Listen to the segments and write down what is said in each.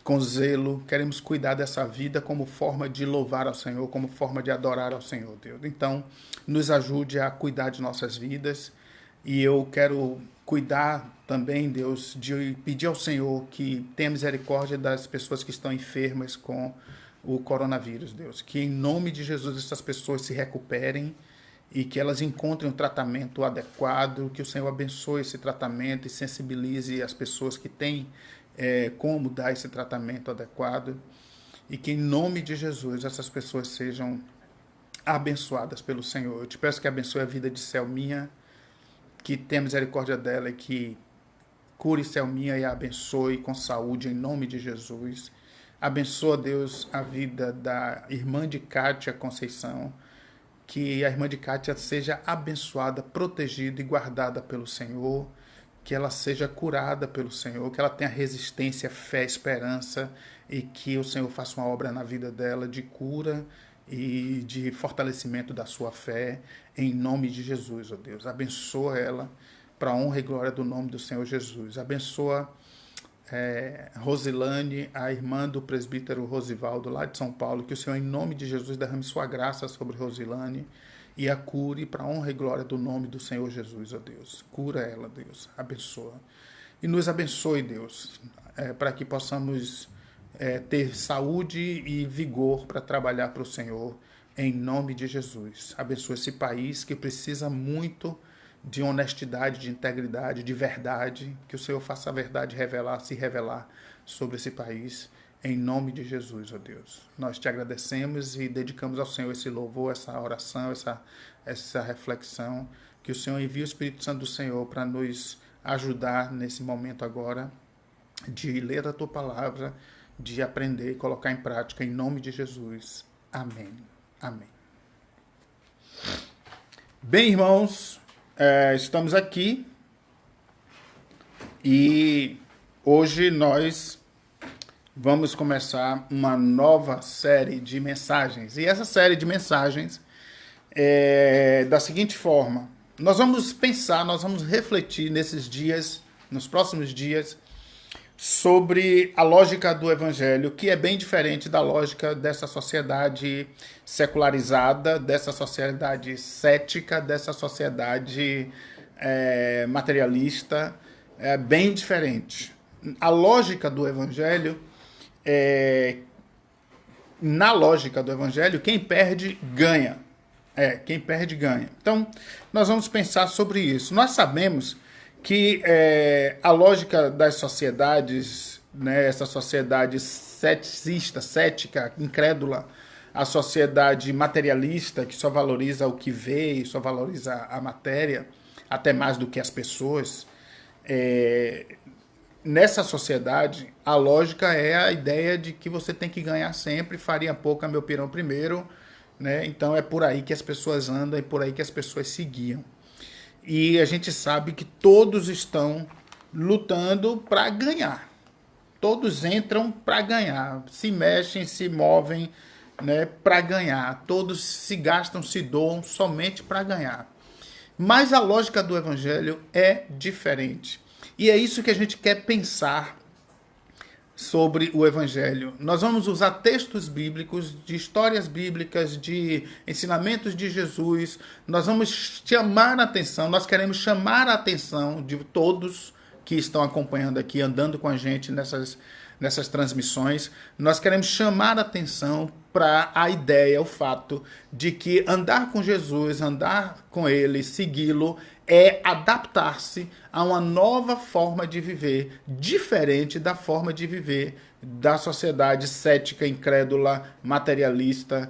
com zelo, queremos cuidar dessa vida como forma de louvar ao Senhor, como forma de adorar ao Senhor, Deus. Então, nos ajude a cuidar de nossas vidas e eu quero cuidar também, Deus, de pedir ao Senhor que tenha misericórdia das pessoas que estão enfermas com o coronavírus, Deus. Que em nome de Jesus essas pessoas se recuperem e que elas encontrem um tratamento adequado, que o Senhor abençoe esse tratamento e sensibilize as pessoas que têm como dar esse tratamento adequado e que em nome de Jesus essas pessoas sejam abençoadas pelo Senhor. Eu te peço que abençoe a vida de Selminha, que tenha misericórdia dela e que cure Selminha e a abençoe com saúde em nome de Jesus. Abençoa, Deus, a vida da irmã de Kátia Conceição, que a irmã de Kátia seja abençoada, protegida e guardada pelo Senhor, que ela seja curada pelo Senhor, que ela tenha resistência, fé, esperança e que o Senhor faça uma obra na vida dela de cura e de fortalecimento da sua fé, em nome de Jesus, ó Deus. Abençoa ela para a honra e glória do nome do Senhor Jesus. Abençoa Rosilane, a irmã do presbítero Rosivaldo, lá de São Paulo, que o Senhor, em nome de Jesus, derrame sua graça sobre Rosilane e a cure para a honra e glória do nome do Senhor Jesus, ó Deus. Cura ela, Deus. Abençoa. E nos abençoe, Deus, para que possamos ter saúde e vigor para trabalhar para o Senhor, em nome de Jesus. Abençoa esse país que precisa muito de honestidade, de integridade, de verdade, que o Senhor faça a verdade se revelar sobre esse país, em nome de Jesus, ó Deus. Nós te agradecemos e dedicamos ao Senhor esse louvor, essa oração, essa reflexão, que o Senhor envie o Espírito Santo do Senhor para nos ajudar nesse momento agora, de ler a tua palavra, de aprender e colocar em prática, em nome de Jesus. Amém. Amém. Bem, irmãos, estamos aqui e hoje nós vamos começar uma nova série de mensagens. E essa série de mensagens é da seguinte forma: nós vamos pensar, nós vamos refletir nesses dias, nos próximos dias, sobre a lógica do evangelho, que é bem diferente da lógica dessa sociedade secularizada, dessa sociedade cética, dessa sociedade materialista, é bem diferente. A lógica do evangelho, na lógica do evangelho, quem perde, ganha. Quem perde, ganha. Então, nós vamos pensar sobre isso. Nós sabemos que a lógica das sociedades, né, essa sociedade ceticista, cética, incrédula, a sociedade materialista, que só valoriza o que vê e só valoriza a matéria, até mais do que as pessoas, nessa sociedade, a lógica é a ideia de que você tem que ganhar sempre, farinha pouca, meu pirão primeiro, né? Então é por aí que as pessoas andam e por aí que as pessoas se guiam. E a gente sabe que todos estão lutando para ganhar. Todos entram para ganhar, se mexem, se movem, né, para ganhar. Todos se gastam, se doam somente para ganhar. Mas a lógica do evangelho é diferente. E é isso que a gente quer pensar sobre o evangelho. Nós vamos usar textos bíblicos, de histórias bíblicas, de ensinamentos de Jesus. Nós vamos chamar a atenção, nós queremos chamar a atenção de todos que estão acompanhando aqui, andando com a gente nessas transmissões. Nós queremos chamar a atenção para a ideia, o fato de que andar com Jesus, andar com Ele, segui-lo, é adaptar-se a uma nova forma de viver, diferente da forma de viver da sociedade cética, incrédula, materialista,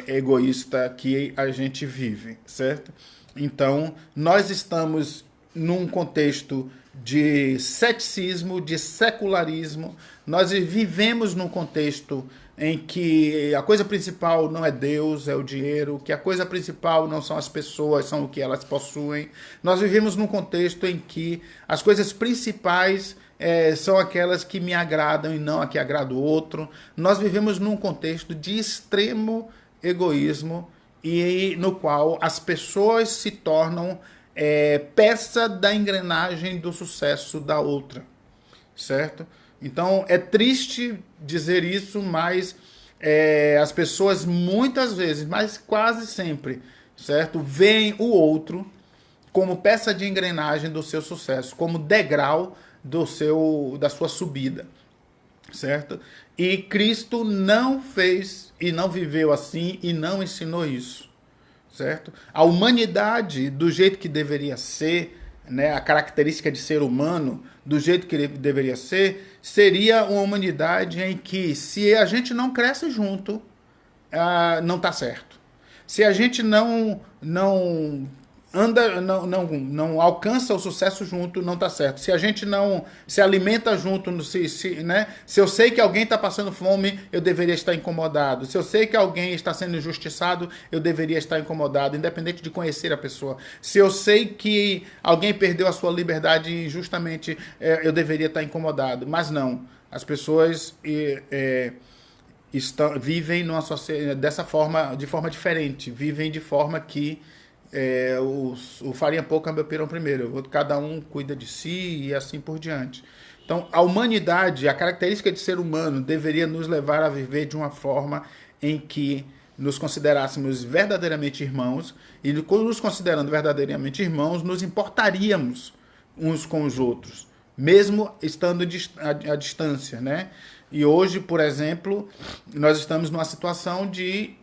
egoísta que a gente vive, certo? Então, nós estamos num contexto de ceticismo, de secularismo. Nós vivemos num contexto em que a coisa principal não é Deus, é o dinheiro, que a coisa principal não são as pessoas, são o que elas possuem. Nós vivemos num contexto em que as coisas principais são aquelas que me agradam e não a que agrada o outro. Nós vivemos num contexto de extremo egoísmo e no qual as pessoas se tornam peça da engrenagem do sucesso da outra, certo? Então, é triste dizer isso, mas as pessoas muitas vezes, mas quase sempre, certo? Veem o outro como peça de engrenagem do seu sucesso, como degrau da sua subida, certo? E Cristo não fez e não viveu assim e não ensinou isso, certo? A humanidade, do jeito que deveria ser, né, a característica de ser humano, do jeito que ele deveria ser, seria uma humanidade em que, se a gente não cresce junto, não está certo. Se a gente não anda, não alcança o sucesso junto, não está certo. Se a gente não se alimenta junto, né? Se eu sei que alguém está passando fome, eu deveria estar incomodado. Se eu sei que alguém está sendo injustiçado, eu deveria estar incomodado, independente de conhecer a pessoa. Se eu sei que alguém perdeu a sua liberdade injustamente, eu deveria estar incomodado. Mas não. As pessoas vivem dessa forma, de forma diferente. Vivem de forma que o farinha pouco, meu pirão primeiro. Cada um cuida de si e assim por diante. Então, a humanidade, a característica de ser humano, deveria nos levar a viver de uma forma em que nos considerássemos verdadeiramente irmãos, e nos considerando verdadeiramente irmãos, nos importaríamos uns com os outros, mesmo estando à distância, né? E hoje, por exemplo, nós estamos numa situação de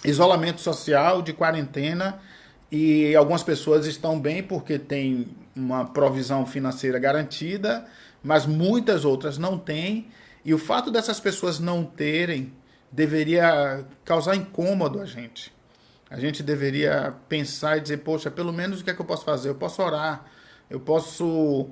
isolamento social, de quarentena, e algumas pessoas estão bem porque têm uma provisão financeira garantida, mas muitas outras não têm. E o fato dessas pessoas não terem deveria causar incômodo a gente. A gente deveria pensar e dizer, poxa, pelo menos o que é que eu posso fazer? Eu posso orar, eu posso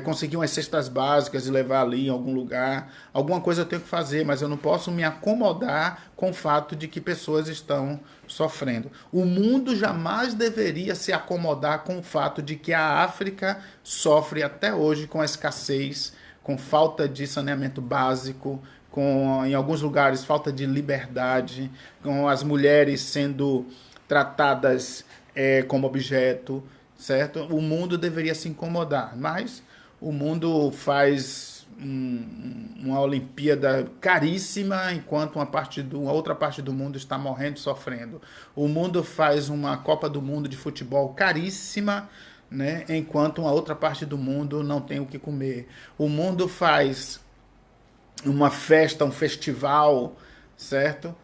conseguir umas cestas básicas e levar ali em algum lugar. Alguma coisa eu tenho que fazer, mas eu não posso me acomodar com o fato de que pessoas estão sofrendo. O mundo jamais deveria se acomodar com o fato de que a África sofre até hoje com a escassez, com falta de saneamento básico, com, em alguns lugares, falta de liberdade, com as mulheres sendo tratadas como objeto, certo? O mundo deveria se incomodar, mas o mundo faz uma Olimpíada caríssima, enquanto uma outra parte do mundo está morrendo, sofrendo. O mundo faz uma Copa do Mundo de futebol caríssima, né? Enquanto uma outra parte do mundo não tem o que comer. O mundo faz uma festa, um festival, certo?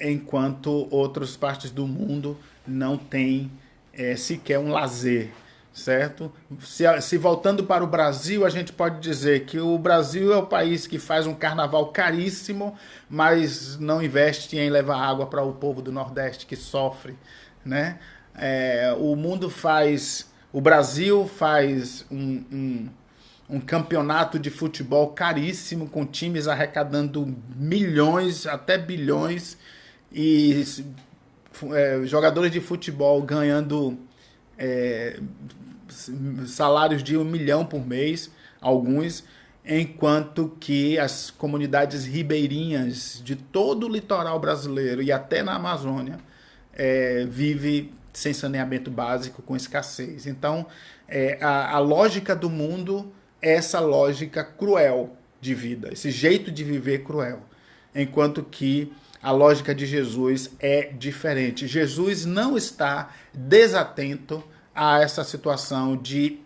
Enquanto outras partes do mundo não têm sequer um lazer, certo? Se voltando para o Brasil, a gente pode dizer que o Brasil é o país que faz um carnaval caríssimo, mas não investe em levar água para o povo do Nordeste que sofre, né? O Brasil faz um campeonato de futebol caríssimo, com times arrecadando milhões, até bilhões, e jogadores de futebol ganhando salários de 1 milhão por mês, alguns, enquanto que as comunidades ribeirinhas de todo o litoral brasileiro e até na Amazônia vivem sem saneamento básico, com escassez. Então, a lógica do mundo é essa lógica cruel de vida, esse jeito de viver cruel, enquanto que a lógica de Jesus é diferente. Jesus não está desatento a essa situação de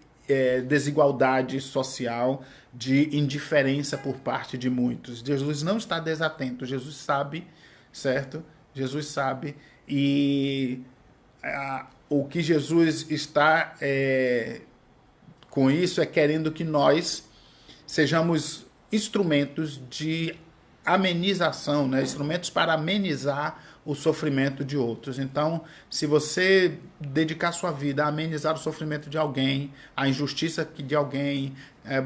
desigualdade social, de indiferença por parte de muitos. Jesus não está desatento, Jesus sabe, certo? Jesus sabe, e o que Jesus está com isso é querendo que nós sejamos instrumentos de amenização, né? Instrumentos para amenizar o sofrimento de outros. Então, se você dedicar sua vida a amenizar o sofrimento de alguém, a injustiça de alguém,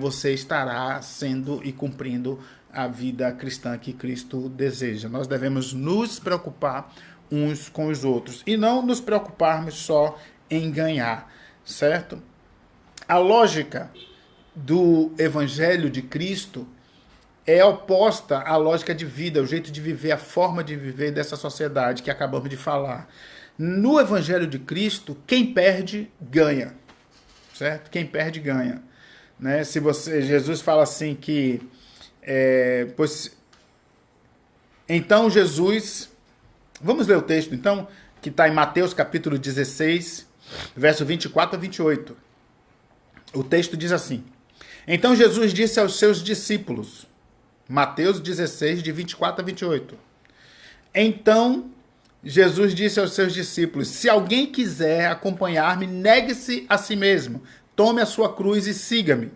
você estará sendo e cumprindo a vida cristã que Cristo deseja. Nós devemos nos preocupar uns com os outros e não nos preocuparmos só em ganhar, certo? A lógica do Evangelho de Cristo é oposta à lógica de vida, o jeito de viver, a forma de viver dessa sociedade que acabamos de falar. No Evangelho de Cristo, quem perde, ganha. Certo? Quem perde, ganha. né? Se você, Jesus fala assim que, pois, então Jesus, vamos ler o texto então, que está em Mateus capítulo 16, verso 24 a 28. O texto diz assim: então Jesus disse aos seus discípulos, Mateus 16, de 24 a 28. Então Jesus disse aos seus discípulos: se alguém quiser acompanhar-me, negue-se a si mesmo, tome a sua cruz e siga-me.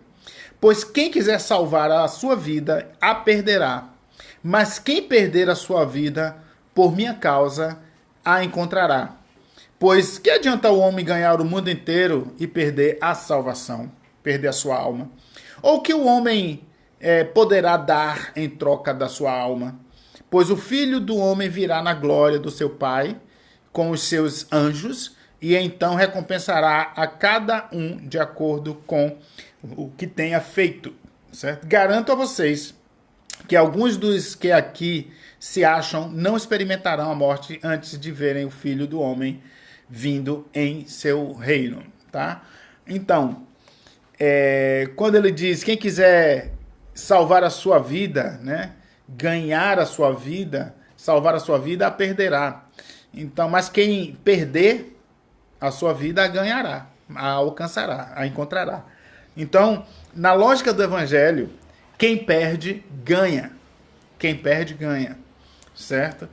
Pois quem quiser salvar a sua vida, a perderá. Mas quem perder a sua vida, por minha causa, a encontrará. Pois que adianta o homem ganhar o mundo inteiro e perder a salvação, perder a sua alma? Ou que o homem poderá dar em troca da sua alma? Pois o Filho do Homem virá na glória do seu Pai com os seus anjos e então recompensará a cada um de acordo com o que tenha feito. Certo? Garanto a vocês que alguns dos que aqui se acham não experimentarão a morte antes de verem o Filho do Homem vindo em seu reino. Tá? Então, quando ele diz, quem quiser salvar a sua vida, né? Ganhar a sua vida, salvar a sua vida, a perderá. Então, mas quem perder a sua vida, a ganhará, a alcançará, a encontrará. Então, na lógica do evangelho, quem perde, ganha. Quem perde, ganha. Certo?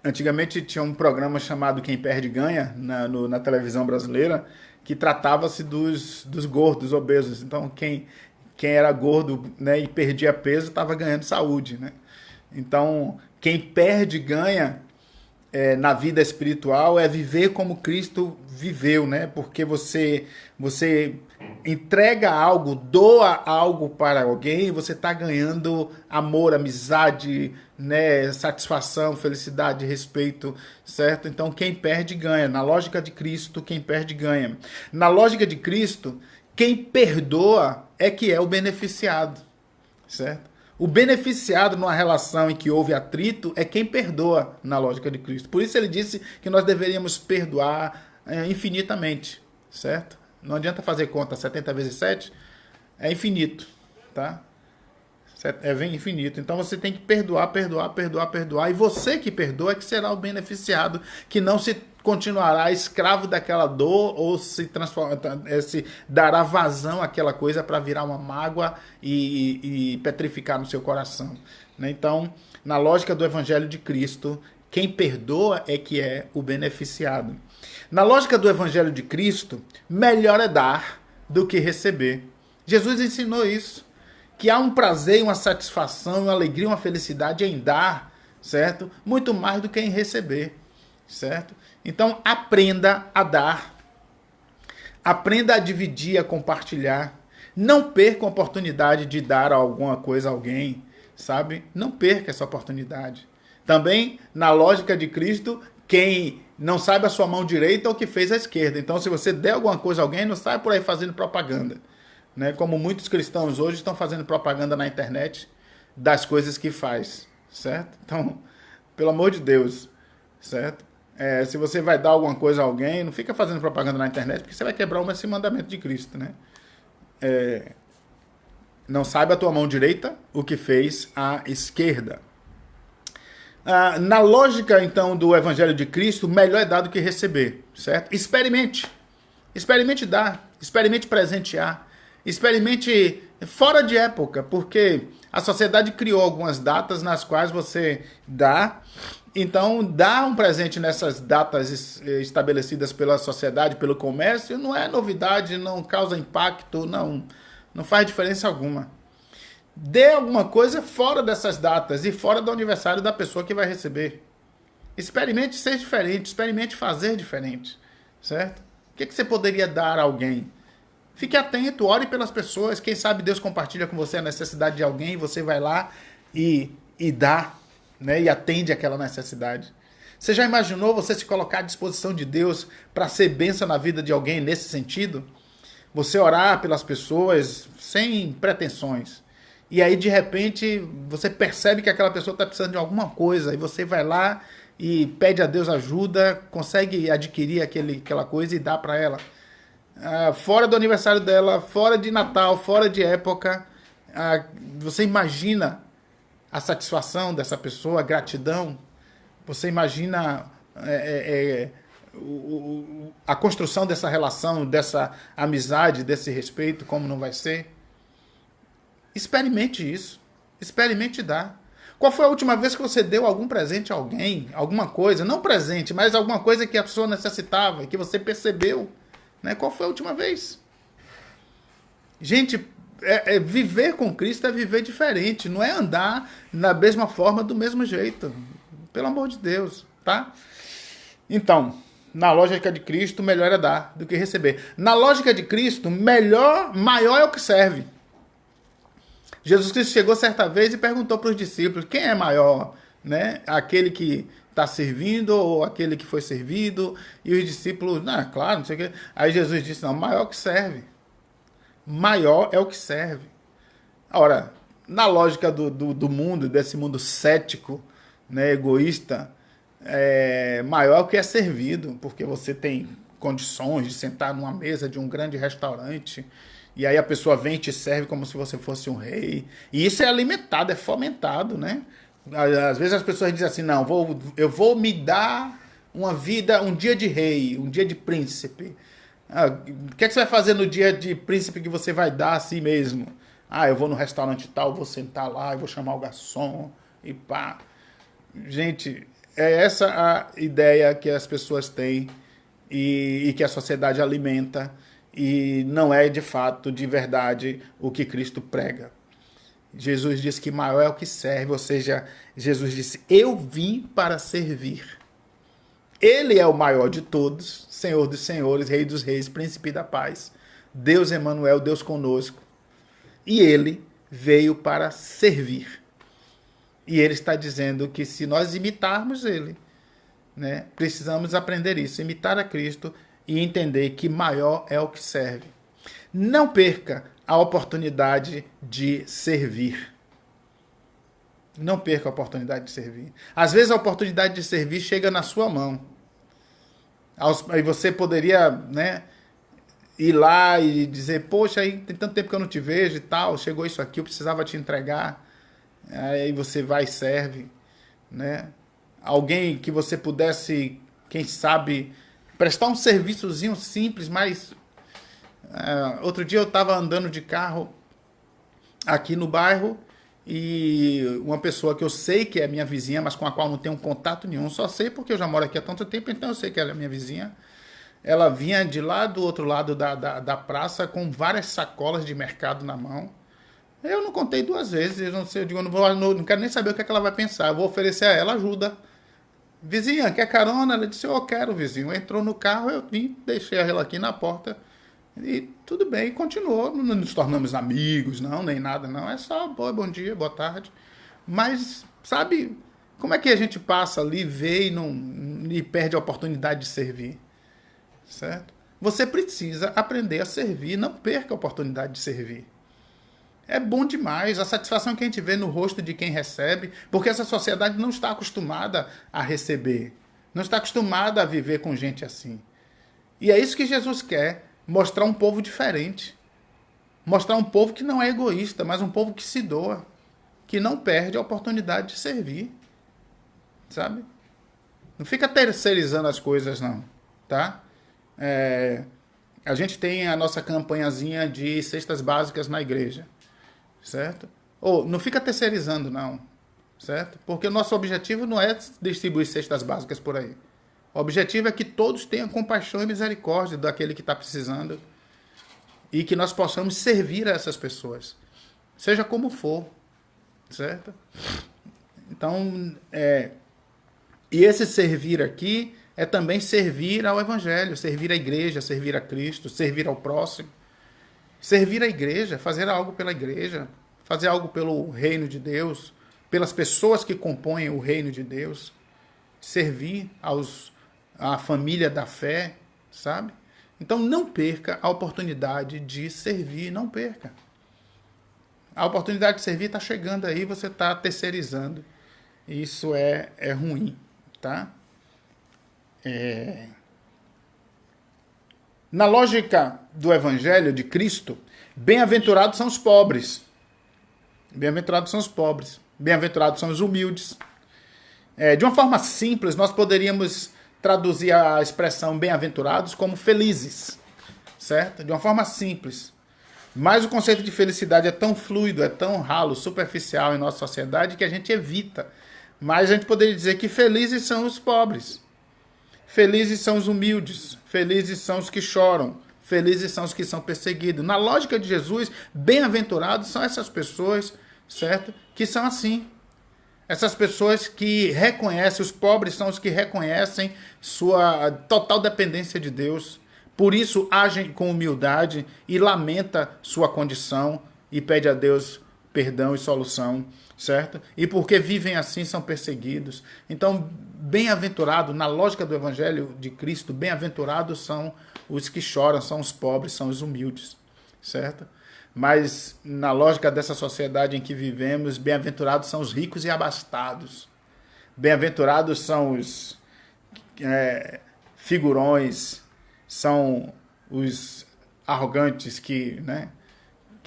Antigamente tinha um programa chamado Quem Perde Ganha, na televisão brasileira, que tratava-se dos gordos, obesos. Então, quem era gordo, né, e perdia peso estava ganhando saúde. Né? Então, quem perde, ganha na vida espiritual é viver como Cristo viveu, né? Porque você entrega algo, doa algo para alguém, você está ganhando amor, amizade, né? Satisfação, felicidade, respeito, certo? Então, quem perde, ganha. Na lógica de Cristo, quem perde, ganha. Na lógica de Cristo, quem perdoa é que é o beneficiado, certo? O beneficiado numa relação em que houve atrito é quem perdoa na lógica de Cristo. Por isso ele disse que nós deveríamos perdoar infinitamente, certo? Não adianta fazer conta 70 vezes 7, é infinito, tá? Vem infinito. Então você tem que perdoar, e você que perdoa é que será o beneficiado, que não se continuará escravo daquela dor ou se dará vazão àquela coisa para virar uma mágoa e petrificar no seu coração. Né? Então, na lógica do Evangelho de Cristo, quem perdoa é que é o beneficiado. Na lógica do Evangelho de Cristo, melhor é dar do que receber. Jesus ensinou isso, que há um prazer, uma satisfação, uma alegria, uma felicidade em dar, certo? Muito mais do que em receber, certo? Então, aprenda a dar. Aprenda a dividir, a compartilhar. Não perca a oportunidade de dar alguma coisa a alguém, sabe? Não perca essa oportunidade. Também, na lógica de Cristo, quem não sabe a sua mão direita é o que fez a esquerda. Então, se você der alguma coisa a alguém, não sai por aí fazendo propaganda. Né? Como muitos cristãos hoje estão fazendo propaganda na internet das coisas que faz, certo? Então, pelo amor de Deus, certo? Se você vai dar alguma coisa a alguém, não fica fazendo propaganda na internet, porque você vai quebrar esse mandamento de Cristo, né? Não saiba a tua mão direita o que fez a esquerda. Na lógica, então, do Evangelho de Cristo, melhor é dar do que receber, certo? Experimente. Experimente dar. Experimente presentear. Experimente fora de época, porque a sociedade criou algumas datas nas quais você dá. Então, dar um presente nessas datas estabelecidas pela sociedade, pelo comércio, não é novidade, não causa impacto, não faz diferença alguma. Dê alguma coisa fora dessas datas e fora do aniversário da pessoa que vai receber. Experimente ser diferente, experimente fazer diferente, certo? O que você poderia dar a alguém? Fique atento, ore pelas pessoas. Quem sabe Deus compartilha com você a necessidade de alguém, você vai lá e dá, né? E atende aquela necessidade. Você já imaginou você se colocar à disposição de Deus para ser bênção na vida de alguém nesse sentido? Você orar pelas pessoas sem pretensões. E aí, de repente, você percebe que aquela pessoa está precisando de alguma coisa. E você vai lá e pede a Deus ajuda, consegue adquirir aquela coisa e dá para ela. fora do aniversário dela, fora de Natal, fora de época. Você imagina a satisfação dessa pessoa, a gratidão? Você imagina a construção dessa relação, dessa amizade, desse respeito, como não vai ser? Experimente isso. Experimente dar. Qual foi a última vez que você deu algum presente a alguém? Alguma coisa? Não presente, mas alguma coisa que a pessoa necessitava e que você percebeu. Né? Qual foi a última vez? Gente, viver com Cristo é viver diferente. Não é andar na mesma forma, do mesmo jeito. Pelo amor de Deus, tá? Então, na lógica de Cristo, melhor é dar do que receber. Na lógica de Cristo, maior é o que serve. Jesus Cristo chegou certa vez e perguntou para os discípulos: quem é maior? Né? Aquele que está servindo ou aquele que foi servido? E os discípulos, claro, não sei o quê. Aí Jesus disse: não, maior é o que serve. Maior é o que serve. Ora, na lógica do mundo, desse mundo cético, né, egoísta, maior é o que é servido, porque você tem condições de sentar numa mesa de um grande restaurante e aí a pessoa vem e te serve como se você fosse um rei. E isso é alimentado, é fomentado, né? Às vezes as pessoas dizem assim: não, eu vou me dar uma vida, um dia de rei, um dia de príncipe. O que é que você vai fazer no dia de príncipe que você vai dar a si mesmo? Eu vou no restaurante tal, vou sentar lá, eu vou chamar o garçom e pá. Gente, é essa a ideia que as pessoas têm e que a sociedade alimenta, e não é de fato, de verdade, o que Cristo prega. Jesus disse que maior é o que serve, ou seja, Jesus disse: eu vim para servir. Ele é o maior de todos, Senhor dos senhores, Rei dos reis, Príncipe da paz, Deus Emanuel, Deus conosco. E ele veio para servir. E ele está dizendo que se nós imitarmos ele, né, precisamos aprender isso, imitar a Cristo e entender que maior é o que serve. Não perca a oportunidade de servir. Não perca a oportunidade de servir. Às vezes a oportunidade de servir chega na sua mão. Aí você poderia, né, ir lá e dizer: poxa, aí tem tanto tempo que eu não te vejo e tal, chegou isso aqui, eu precisava te entregar. Aí você vai e serve, né? Alguém que você pudesse, quem sabe, prestar um serviçozinho simples, mas outro dia eu estava andando de carro aqui no bairro e uma pessoa que eu sei que é minha vizinha, mas com a qual não tenho contato nenhum, só sei porque eu já moro aqui há tanto tempo, então eu sei que ela é minha vizinha. Ela vinha de lá do outro lado da praça com várias sacolas de mercado na mão. Eu não contei duas vezes, eu não sei, eu digo, não quero nem saber o que é que ela vai pensar. Eu vou oferecer a ela ajuda. Vizinha, quer carona? Ela disse: eu quero, vizinho. Entrou no carro, eu vim, deixei ela aqui na porta. E tudo bem, continuou. Não nos tornamos amigos, não, nem nada, não. É só bom dia, boa tarde. Mas, sabe, como é que a gente passa ali, vê e perde a oportunidade de servir? Certo? Você precisa aprender a servir, não perca a oportunidade de servir. É bom demais a satisfação que a gente vê no rosto de quem recebe, porque essa sociedade não está acostumada a receber, não está acostumada a viver com gente assim. E é isso que Jesus quer, mostrar um povo diferente, mostrar um povo que não é egoísta, mas um povo que se doa, que não perde a oportunidade de servir, sabe? Não fica terceirizando as coisas, não, tá? A gente tem a nossa campanhazinha de cestas básicas na igreja, certo? Ou não fica terceirizando, não, certo? Porque o nosso objetivo não é distribuir cestas básicas por aí. O objetivo é que todos tenham compaixão e misericórdia daquele que está precisando e que nós possamos servir a essas pessoas, seja como for, certo? Então, e esse servir aqui é também servir ao Evangelho, servir à igreja, servir a Cristo, servir ao próximo. Servir a igreja, fazer algo pela igreja, fazer algo pelo reino de Deus, pelas pessoas que compõem o reino de Deus, servir à família da fé, sabe? Então não perca a oportunidade de servir, não perca. A oportunidade de servir está chegando aí, você está terceirizando. Isso é ruim, tá? Na lógica do Evangelho de Cristo, bem-aventurados são os pobres. Bem-aventurados são os pobres. Bem-aventurados são os humildes. De uma forma simples, nós poderíamos traduzir a expressão bem-aventurados como felizes, certo? De uma forma simples. Mas o conceito de felicidade é tão fluido, é tão ralo, superficial em nossa sociedade que a gente evita. Mas a gente poderia dizer que felizes são os pobres. Felizes são os humildes. Felizes são os que choram. Felizes são os que são perseguidos. Na lógica de Jesus, bem-aventurados são essas pessoas, certo? Que são assim. Essas pessoas que reconhecem, os pobres são os que reconhecem sua total dependência de Deus. Por isso agem com humildade e lamenta sua condição e pede a Deus perdão e solução, certo? E porque vivem assim são perseguidos. Então, bem-aventurado, na lógica do Evangelho de Cristo, bem-aventurados são os que choram, são os pobres, são os humildes, certo? Mas na lógica dessa sociedade em que vivemos, bem-aventurados são os ricos e abastados. Bem-aventurados são os figurões, são os arrogantes que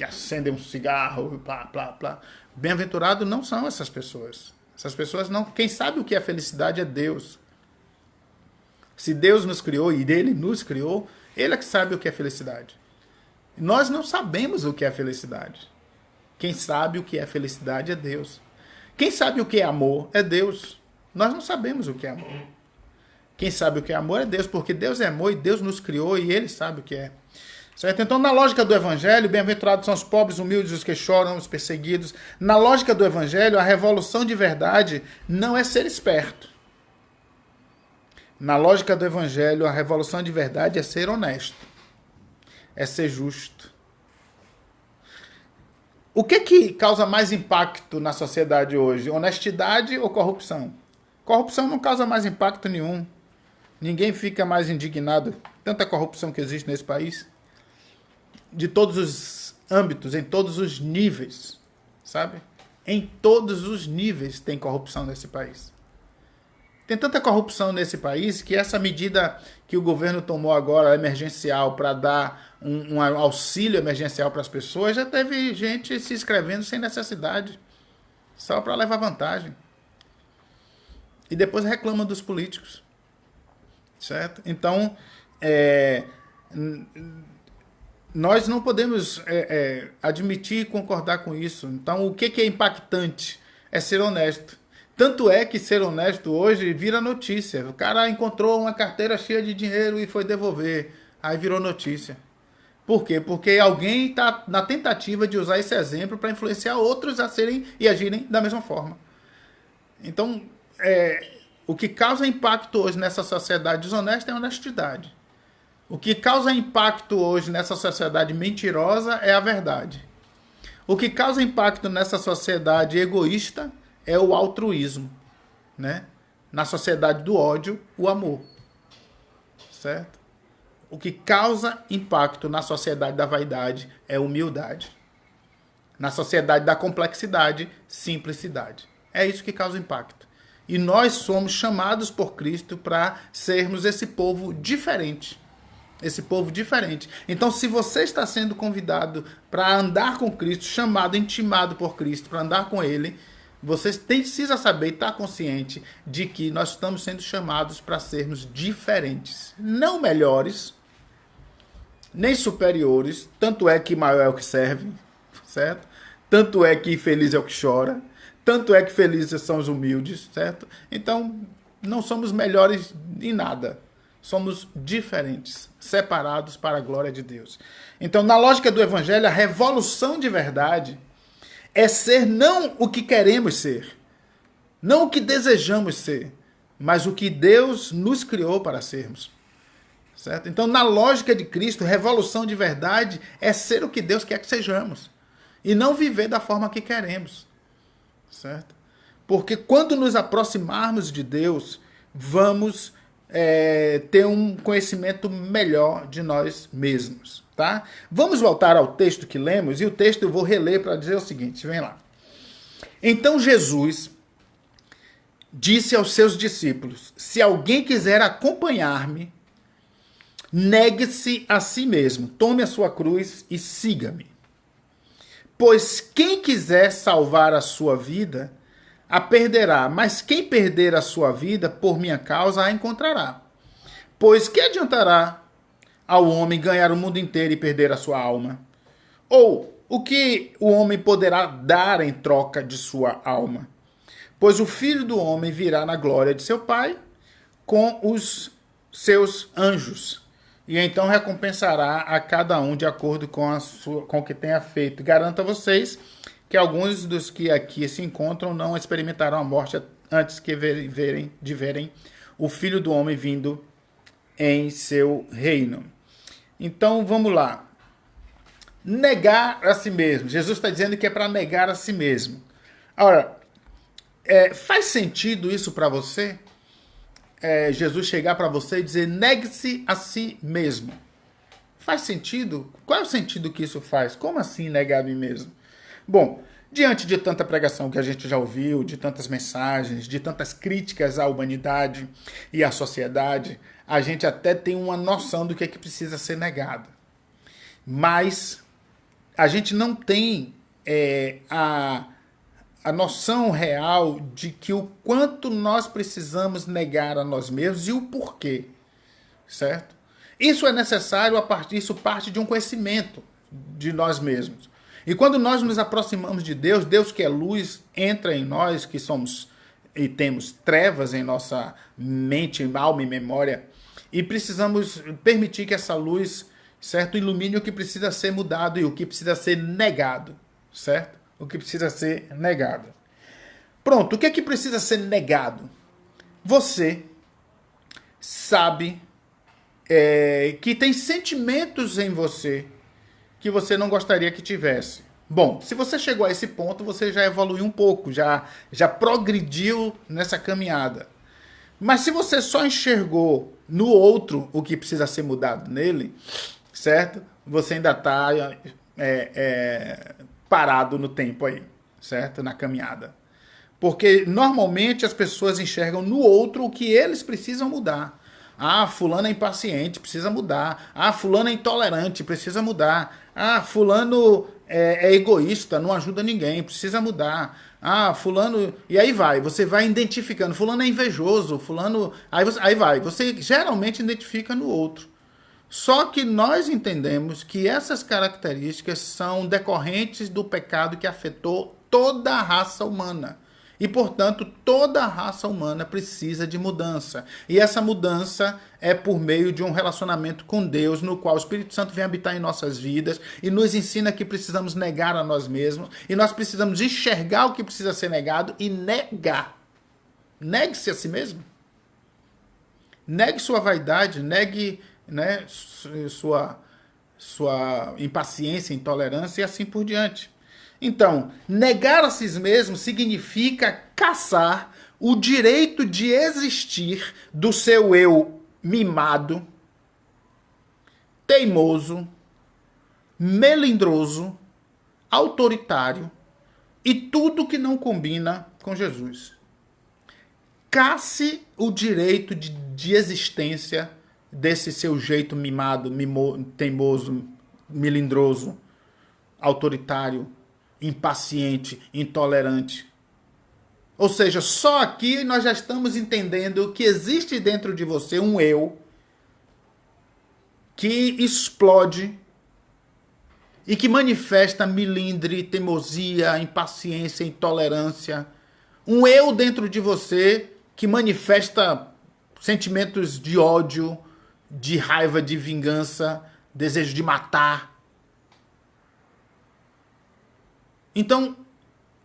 acendem um cigarro, plá, plá, plá. Bem-aventurados não são essas pessoas. Essas pessoas não. Quem sabe o que é felicidade é Deus. Se Deus nos criou e Ele nos criou, Ele é que sabe o que é felicidade. Nós não sabemos o que é felicidade. Quem sabe o que é felicidade é Deus. Quem sabe o que é amor é Deus. Nós não sabemos o que é amor. Quem sabe o que é amor é Deus, porque Deus é amor e Deus nos criou e Ele sabe o que é. Certo? Então, na lógica do Evangelho, bem-aventurados são os pobres, humildes, os que choram, os perseguidos. Na lógica do Evangelho, a revolução de verdade não é ser esperto. Na lógica do Evangelho, a revolução de verdade é ser honesto. É ser justo. O que causa mais impacto na sociedade hoje? Honestidade ou corrupção? Corrupção não causa mais impacto nenhum. Ninguém fica mais indignado. Tanta corrupção que existe nesse país. De todos os âmbitos, em todos os níveis. Sabe? Em todos os níveis tem corrupção nesse país. Tem tanta corrupção nesse país que essa medida que o governo tomou agora, emergencial, para dar um auxílio emergencial para as pessoas, já teve gente se inscrevendo sem necessidade, só para levar vantagem. E depois reclama dos políticos. Certo? Então, nós não podemos admitir e concordar com isso. Então, o que é impactante é ser honesto. Tanto é que ser honesto hoje vira notícia. O cara encontrou uma carteira cheia de dinheiro e foi devolver. Aí virou notícia. Por quê? Porque alguém está na tentativa de usar esse exemplo para influenciar outros a serem e agirem da mesma forma. Então, o que causa impacto hoje nessa sociedade desonesta é a honestidade. O que causa impacto hoje nessa sociedade mentirosa é a verdade. O que causa impacto nessa sociedade egoísta é o altruísmo, né? Na sociedade do ódio, o amor, certo? O que causa impacto na sociedade da vaidade é humildade. Na sociedade da complexidade, simplicidade. É isso que causa impacto. E nós somos chamados por Cristo para sermos esse povo diferente. Esse povo diferente. Então, se você está sendo convidado para andar com Cristo, chamado, intimado por Cristo, para andar com Ele, você precisa saber e estar consciente de que nós estamos sendo chamados para sermos diferentes. Não melhores, nem superiores. Tanto é que maior é o que serve, certo? Tanto é que feliz é o que chora. Tanto é que felizes são os humildes, certo? Então, não somos melhores em nada. Somos diferentes, separados para a glória de Deus. Então, na lógica do Evangelho, a revolução de verdade é ser não o que queremos ser, não o que desejamos ser, mas o que Deus nos criou para sermos. Certo? Então, na lógica de Cristo, revolução de verdade é ser o que Deus quer que sejamos e não viver da forma que queremos. Certo? Porque quando nos aproximarmos de Deus, vamos ter um conhecimento melhor de nós mesmos. Tá? Vamos voltar ao texto que lemos, e o texto eu vou reler para dizer o seguinte, vem lá. Então Jesus disse aos seus discípulos: se alguém quiser acompanhar-me, Negue-se a si mesmo, tome a sua cruz e siga-me. Pois quem quiser salvar a sua vida, a perderá, mas quem perder a sua vida por minha causa, a encontrará. Pois que adiantará ao homem ganhar o mundo inteiro e perder a sua alma? Ou o que o homem poderá dar em troca de sua alma? Pois o Filho do Homem virá na glória de seu Pai com os seus anjos, e então recompensará a cada um de acordo com o que tenha feito. Garanto a vocês que alguns dos que aqui se encontram não experimentarão a morte antes que verem o Filho do Homem vindo em seu reino. Então vamos lá. Negar a si mesmo. Jesus está dizendo que é para negar a si mesmo. Ora, faz sentido isso para você? Jesus chegar para você e dizer, negue-se a si mesmo. Faz sentido? Qual é o sentido que isso faz? Como assim negar a mim mesmo? Bom, diante de tanta pregação que a gente já ouviu, de tantas mensagens, de tantas críticas à humanidade e à sociedade, a gente até tem uma noção do que é que precisa ser negado. Mas a gente não tem a noção real de que o quanto nós precisamos negar a nós mesmos e o porquê, certo? Isso é necessário, isso parte de um conhecimento de nós mesmos. E quando nós nos aproximamos de Deus, Deus que é luz, entra em nós, que somos e temos trevas em nossa mente, alma e memória, e precisamos permitir que essa luz, certo, ilumine o que precisa ser mudado e o que precisa ser negado, certo? O que precisa ser negado. Pronto, o que é que precisa ser negado? Você sabe que tem sentimentos em você que você não gostaria que tivesse. Bom, se você chegou a esse ponto, você já evoluiu um pouco, já progrediu nessa caminhada. Mas se você só enxergou no outro o que precisa ser mudado nele, certo? Você ainda está parado no tempo aí, certo? Na caminhada. Porque normalmente as pessoas enxergam no outro o que eles precisam mudar. Ah, fulano é impaciente, precisa mudar. Ah, fulano é intolerante, precisa mudar. Ah, fulano é egoísta, não ajuda ninguém, precisa mudar. Ah, fulano... E aí vai, você vai identificando. Fulano é invejoso, fulano... Aí vai, você geralmente identifica no outro. Só que nós entendemos que essas características são decorrentes do pecado que afetou toda a raça humana. E, portanto, toda a raça humana precisa de mudança. E essa mudança é por meio de um relacionamento com Deus, no qual o Espírito Santo vem habitar em nossas vidas e nos ensina que precisamos negar a nós mesmos. E nós precisamos enxergar o que precisa ser negado e negar. Negue-se a si mesmo. Negue sua vaidade, negue, né, sua impaciência, intolerância e assim por diante. Então, negar a si mesmo significa caçar o direito de existir do seu eu mimado, teimoso, melindroso, autoritário e tudo que não combina com Jesus. Casse o direito de existência desse seu jeito mimado, teimoso, melindroso, autoritário, impaciente, intolerante. Ou seja, só aqui nós já estamos entendendo que existe dentro de você um eu que explode e que manifesta melindre, teimosia, impaciência, intolerância. Um eu dentro de você que manifesta sentimentos de ódio, de raiva, de vingança, desejo de matar. Então,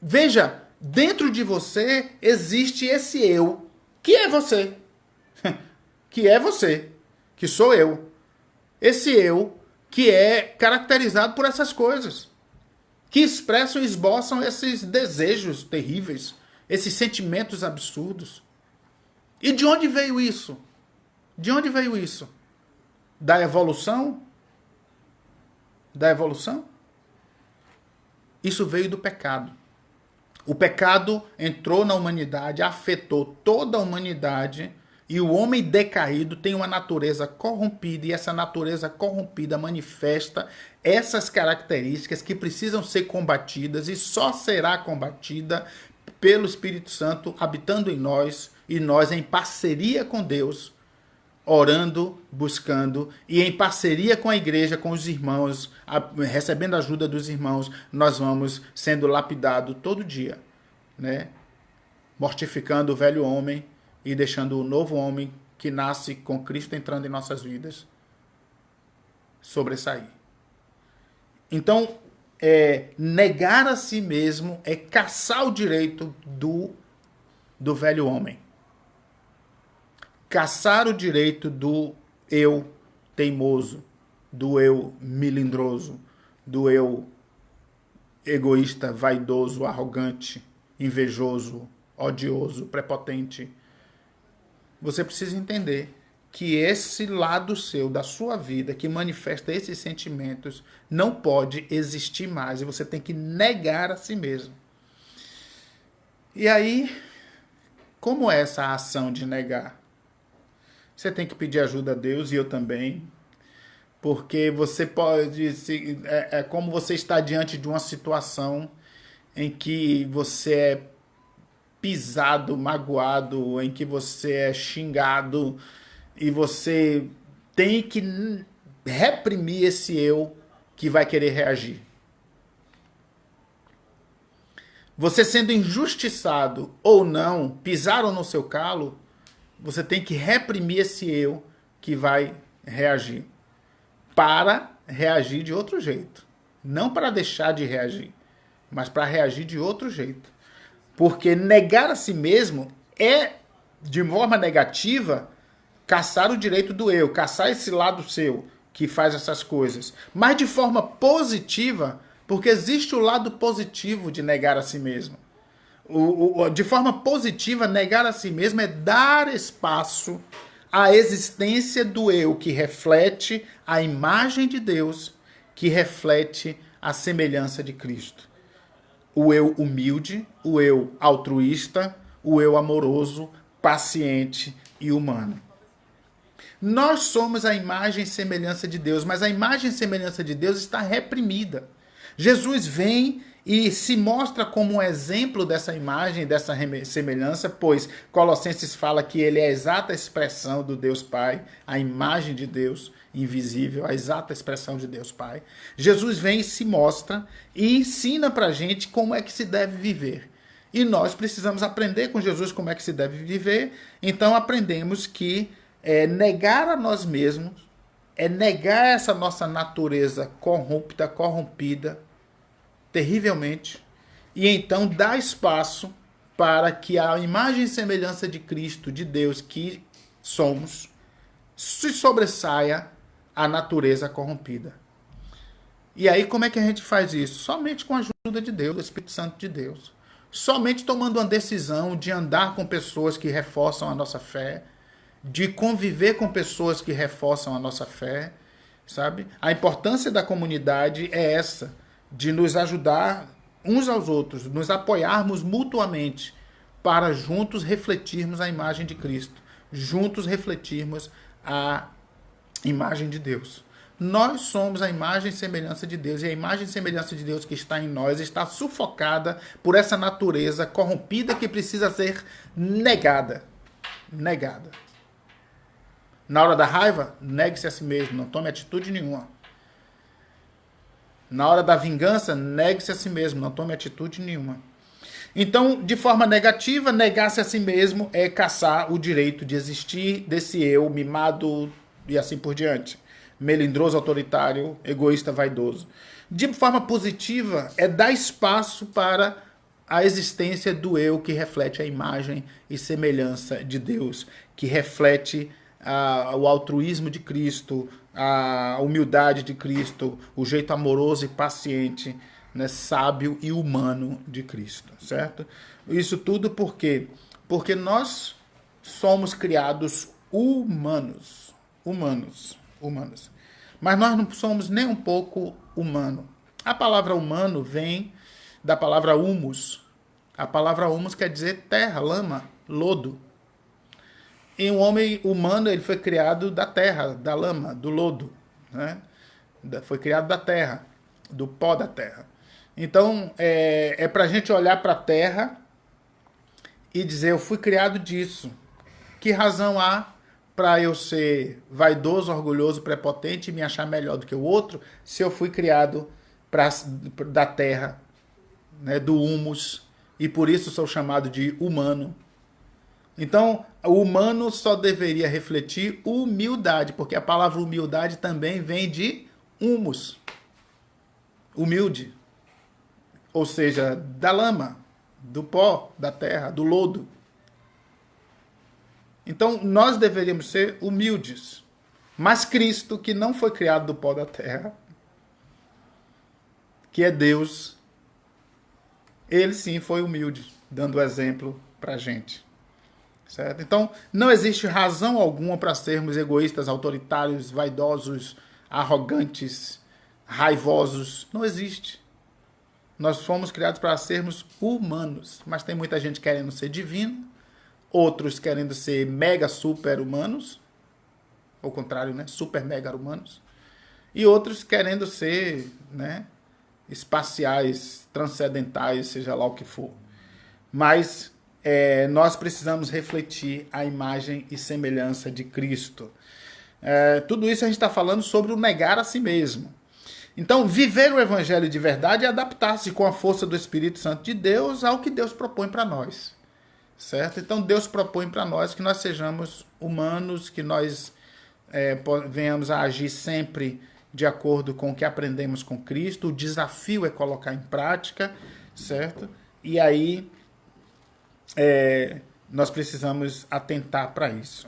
veja, dentro de você existe esse eu, que é você. Que é você, que sou eu. Esse eu que é caracterizado por essas coisas, que expressam e esboçam esses desejos terríveis, esses sentimentos absurdos. E de onde veio isso? De onde veio isso? Da evolução? Da evolução? Isso veio do pecado. O pecado entrou na humanidade, afetou toda a humanidade, E o homem decaído tem uma natureza corrompida, e essa natureza corrompida manifesta essas características que precisam ser combatidas, e só será combatida pelo Espírito Santo habitando em nós, e nós em parceria com Deus, orando, buscando, e em parceria com a igreja, com os irmãos, recebendo a ajuda dos irmãos, nós vamos sendo lapidados todo dia, né? Mortificando o velho homem e deixando o novo homem que nasce com Cristo entrando em nossas vidas sobressair. Então, negar a si mesmo é caçar o direito do velho homem. Caçar o direito do eu teimoso, do eu melindroso, do eu egoísta, vaidoso, arrogante, invejoso, odioso, prepotente. Você precisa entender que esse lado seu, da sua vida, que manifesta esses sentimentos, não pode existir mais. E você tem que negar a si mesmo. E aí, como é essa ação de negar? Você tem que pedir ajuda a Deus, e eu também. Porque você pode... É como você está diante de uma situação em que você é pisado, magoado, em que você é xingado, e você tem que reprimir esse eu que vai querer reagir. Você sendo injustiçado ou não, pisaram no seu calo, você tem que reprimir esse eu que vai reagir. Para reagir de outro jeito. Não para deixar de reagir, mas para reagir de outro jeito. Porque negar a si mesmo é, de forma negativa, caçar o direito do eu, caçar esse lado seu que faz essas coisas. Mas de forma positiva, porque existe o lado positivo de negar a si mesmo. De forma positiva, negar a si mesmo é dar espaço à existência do eu que reflete a imagem de Deus, que reflete a semelhança de Cristo. O eu humilde, o eu altruísta, o eu amoroso, paciente e humano. Nós somos a imagem e semelhança de Deus, mas a imagem e semelhança de Deus está reprimida. Jesus vem e se mostra como um exemplo dessa imagem, dessa semelhança, pois Colossenses fala que ele é a exata expressão do Deus Pai, a imagem de Deus invisível, a exata expressão de Deus Pai. Jesus vem e se mostra e ensina pra gente como é que se deve viver. E nós precisamos aprender com Jesus como é que se deve viver. Então aprendemos que negar a nós mesmos é negar essa nossa natureza corrupta, corrompida, terrivelmente, e então dar espaço para que a imagem e semelhança de Cristo, de Deus que somos, se sobressaia a natureza corrompida. E aí como é que a gente faz isso? Somente com a ajuda de Deus, do Espírito Santo de Deus. Somente tomando uma decisão de andar com pessoas que reforçam a nossa fé, de conviver com pessoas que reforçam a nossa fé, sabe? A importância da comunidade é essa, de nos ajudar uns aos outros, nos apoiarmos mutuamente para juntos refletirmos a imagem de Cristo, juntos refletirmos a imagem de Deus. Nós somos a imagem e semelhança de Deus, e a imagem e semelhança de Deus que está em nós está sufocada por essa natureza corrompida que precisa ser negada. Negada. Na hora da raiva, negue-se a si mesmo, não tome atitude nenhuma. Na hora da vingança, negue-se a si mesmo, não tome atitude nenhuma. Então, de forma negativa, negar-se a si mesmo é caçar o direito de existir desse eu mimado e assim por diante. Melindroso, autoritário, egoísta, vaidoso. De forma positiva, é dar espaço para a existência do eu que reflete a imagem e semelhança de Deus, que reflete o altruísmo de Cristo, a humildade de Cristo, o jeito amoroso e paciente, né, sábio e humano de Cristo, certo? Isso tudo por quê? Porque nós somos criados humanos. Mas nós não somos nem um pouco humano. A palavra humano vem da palavra humus. A palavra humus quer dizer terra, lama, lodo. E um homem humano, ele foi criado da terra, da lama, do lodo, né? Foi criado da terra, do pó da terra. Então, é para a gente olhar para a terra e dizer, eu fui criado disso. Que razão há para eu ser vaidoso, orgulhoso, prepotente e me achar melhor do que o outro, se eu fui criado da terra, né, do humus, e por isso sou chamado de humano? Então, o humano só deveria refletir humildade, porque a palavra humildade também vem de humus, humilde, ou seja, da lama, do pó, da terra, do lodo. Então, nós deveríamos ser humildes. Mas Cristo, que não foi criado do pó da terra, que é Deus, ele sim foi humilde, dando exemplo para a gente. Certo? Então, não existe razão alguma para sermos egoístas, autoritários, vaidosos, arrogantes, raivosos. Não existe. Nós fomos criados para sermos humanos, mas tem muita gente querendo ser divino, outros querendo ser mega super humanos, ao contrário, né? Super mega humanos, e outros querendo ser, né, espaciais, transcendentais, seja lá o que for. Mas nós precisamos refletir a imagem e semelhança de Cristo. Tudo isso a gente está falando sobre o negar a si mesmo. Então, viver o evangelho de verdade é adaptar-se com a força do Espírito Santo de Deus ao que Deus propõe para nós. Certo? Então, Deus propõe para nós que nós sejamos humanos, que nós venhamos a agir sempre de acordo com o que aprendemos com Cristo. O desafio é colocar em prática, certo? E aí nós precisamos atentar para isso.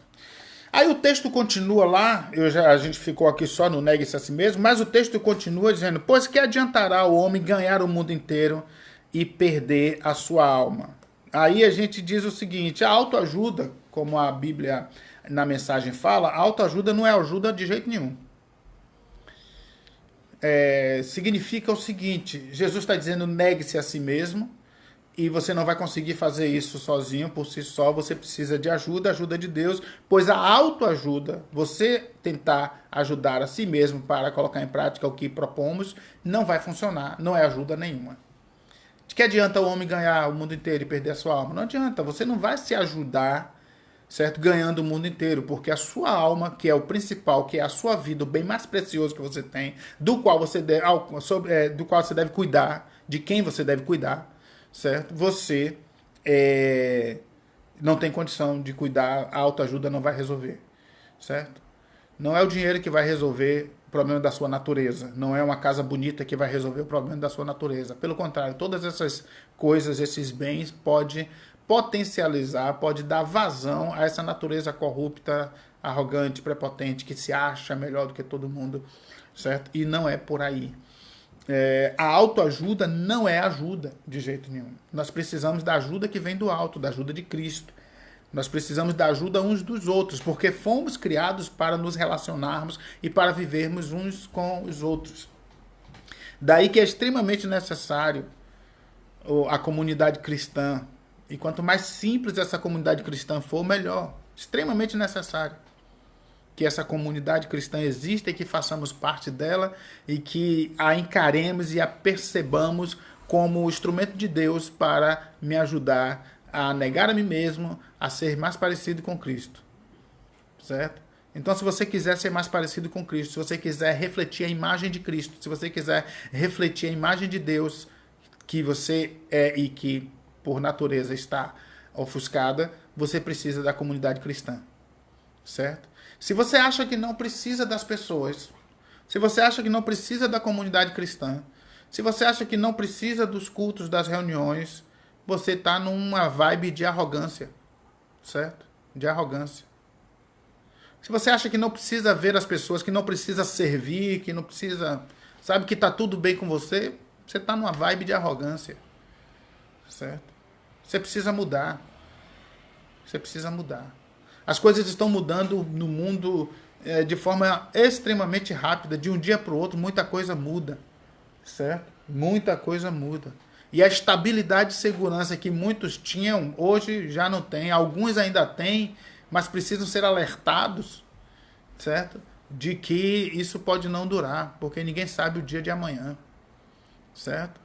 Aí o texto continua lá, a gente ficou aqui só no negue-se a si mesmo, mas o texto continua dizendo, pois que adiantará o homem ganhar o mundo inteiro e perder a sua alma? Aí a gente diz o seguinte, a autoajuda, como a Bíblia na mensagem fala, a autoajuda não é ajuda de jeito nenhum. Significa o seguinte, Jesus está dizendo negue-se a si mesmo, e você não vai conseguir fazer isso sozinho, por si só, você precisa de ajuda de Deus, pois a autoajuda, você tentar ajudar a si mesmo para colocar em prática o que propomos, não vai funcionar, não é ajuda nenhuma. De que adianta o homem ganhar o mundo inteiro e perder a sua alma? Não adianta, você não vai se ajudar, certo? Ganhando o mundo inteiro, porque a sua alma, que é o principal, que é a sua vida, o bem mais precioso que você tem, do qual você deve cuidar, de quem você deve cuidar, certo? Você não tem condição de cuidar, a autoajuda não vai resolver, certo? Não é o dinheiro que vai resolver o problema da sua natureza, não é uma casa bonita que vai resolver o problema da sua natureza. Pelo contrário, todas essas coisas, esses bens, pode potencializar, pode dar vazão a essa natureza corrupta, arrogante, prepotente, que se acha melhor do que todo mundo, certo? E não é por aí. A autoajuda não é ajuda de jeito nenhum. Nós precisamos da ajuda que vem do alto, da ajuda de Cristo. Nós precisamos da ajuda uns dos outros, porque fomos criados para nos relacionarmos e para vivermos uns com os outros. Daí que é extremamente necessário a comunidade cristã. E quanto mais simples essa comunidade cristã for, melhor. Extremamente necessário que essa comunidade cristã exista e que façamos parte dela e que a encaremos e a percebamos como instrumento de Deus para me ajudar a negar a mim mesmo, a ser mais parecido com Cristo. Certo? Então, se você quiser ser mais parecido com Cristo, se você quiser refletir a imagem de Cristo, se você quiser refletir a imagem de Deus que você é e que, por natureza, está ofuscada, você precisa da comunidade cristã. Certo? Se você acha que não precisa das pessoas, se você acha que não precisa da comunidade cristã, se você acha que não precisa dos cultos, das reuniões, você está numa vibe de arrogância, certo? De arrogância. Se você acha que não precisa ver as pessoas, que não precisa servir, que não precisa, sabe que está tudo bem com você, você está numa vibe de arrogância, certo? Você precisa mudar. Você precisa mudar. As coisas estão mudando no mundo de forma extremamente rápida. De um dia para o outro, muita coisa muda. Certo? Muita coisa muda. E a estabilidade e segurança que muitos tinham, hoje já não tem. Alguns ainda têm, mas precisam ser alertados, certo? De que isso pode não durar, porque ninguém sabe o dia de amanhã, certo?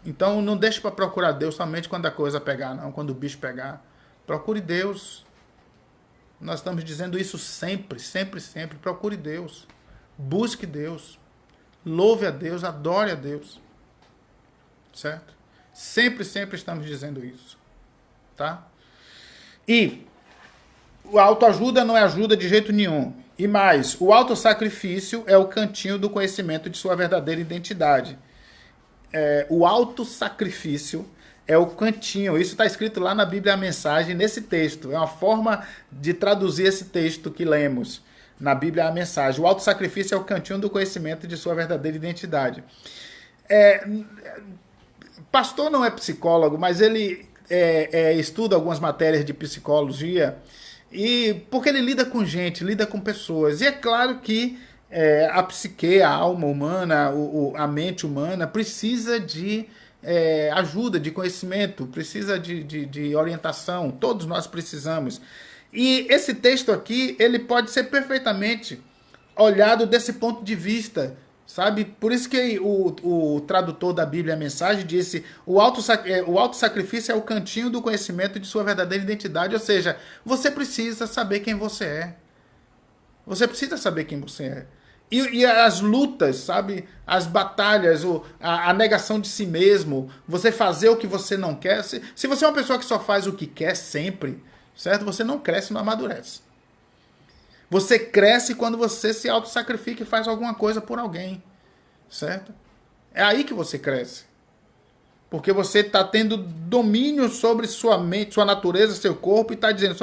Então não deixe para procurar Deus somente quando a coisa pegar, não, quando o bicho pegar. Procure Deus. Nós estamos dizendo isso sempre, sempre, sempre. Procure Deus. Busque Deus. Louve a Deus, adore a Deus. Certo? Sempre, sempre estamos dizendo isso. Tá? E a autoajuda não é ajuda de jeito nenhum. E mais, o autossacrifício é o cantinho do conhecimento de sua verdadeira identidade. O autossacrifício é o cantinho. Isso está escrito lá na Bíblia, a mensagem, nesse texto. É uma forma de traduzir esse texto que lemos na Bíblia, a mensagem. O autossacrifício é o cantinho do conhecimento de sua verdadeira identidade. Pastor não é psicólogo, mas ele estuda algumas matérias de psicologia, e porque ele lida com gente, lida com pessoas. E é claro que a psique, a alma humana, a mente humana precisa de ajuda, de conhecimento, precisa de orientação. Todos nós precisamos. E esse texto aqui, ele pode ser perfeitamente olhado desse ponto de vista, sabe? Por isso que o tradutor da Bíblia, a mensagem, disse: o autossacrifício é o cantinho do conhecimento de sua verdadeira identidade. Ou seja, você precisa saber quem você é. Você precisa saber quem você é. E as lutas, sabe? As batalhas, a negação de si mesmo, você fazer o que você não quer. Se você é uma pessoa que só faz o que quer sempre, certo? Você não cresce, não amadurece. Você cresce quando você se autossacrifica e faz alguma coisa por alguém, certo? É aí que você cresce. Porque você está tendo domínio sobre sua mente, sua natureza, seu corpo, e está dizendo,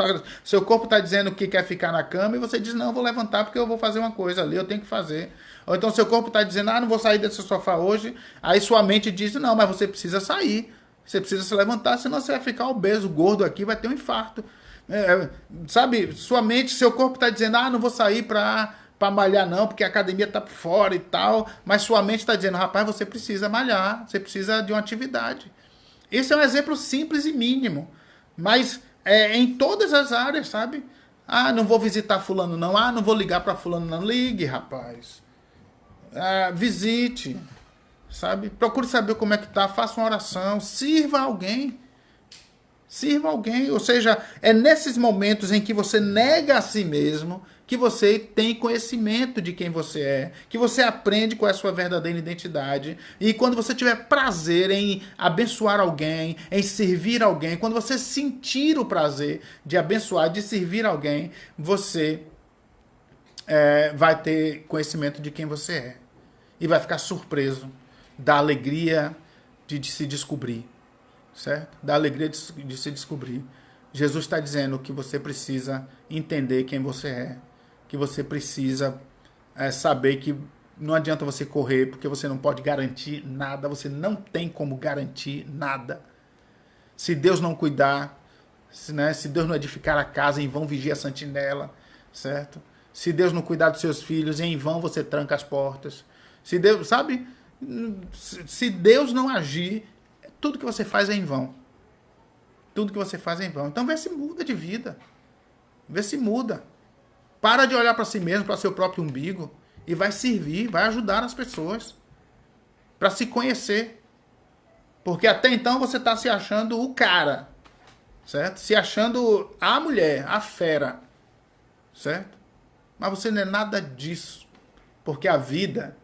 seu corpo está dizendo que quer ficar na cama, e você diz: não, eu vou levantar porque eu vou fazer uma coisa ali, eu tenho que fazer. Ou então seu corpo está dizendo: não vou sair desse sofá hoje. Aí sua mente diz: não, mas você precisa sair, você precisa se levantar, senão você vai ficar obeso, gordo aqui, vai ter um infarto. Sabe, sua mente, seu corpo está dizendo: não vou sair para malhar não, porque a academia está por fora e tal, mas sua mente está dizendo: rapaz, você precisa malhar, você precisa de uma atividade. Esse é um exemplo simples e mínimo, mas em todas as áreas, sabe? Não vou visitar fulano não, não vou ligar para fulano não. Ligue, rapaz. Visite, sabe? Procure saber como é que tá, faça uma oração, sirva alguém. Sirva alguém, ou seja, é nesses momentos em que você nega a si mesmo que você tem conhecimento de quem você é, que você aprende qual é a sua verdadeira identidade, e quando você tiver prazer em abençoar alguém, em servir alguém, quando você sentir o prazer de abençoar, de servir alguém, você vai ter conhecimento de quem você é, e vai ficar surpreso da alegria de se descobrir. Certo? Da alegria de se descobrir. Jesus está dizendo que você precisa entender quem você é, que você precisa saber que não adianta você correr, porque você não pode garantir nada, você não tem como garantir nada. Se Deus não cuidar, se Deus não edificar a casa, em vão vigia a sentinela, certo? Se Deus não cuidar dos seus filhos, em vão você tranca as portas. Se Deus, sabe? Se Deus não agir, tudo que você faz é em vão. Tudo que você faz é em vão. Então vê se muda de vida. Vê se muda. Para de olhar para si mesmo, para seu próprio umbigo, e vai servir, vai ajudar as pessoas. Para se conhecer. Porque até então você está se achando o cara. Certo? Se achando a mulher, a fera. Certo? Mas você não é nada disso. Porque a vida,